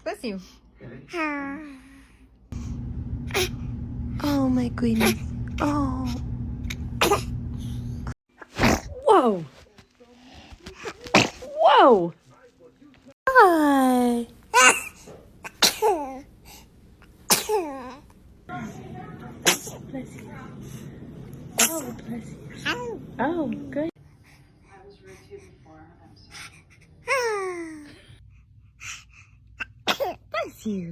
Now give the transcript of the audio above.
Bless you. Oh my goodness. Oh. Whoa. Whoa. Hi. Bless you. Oh, bless you. Oh, good. I was rude to you before. I'm sorry. Bless you.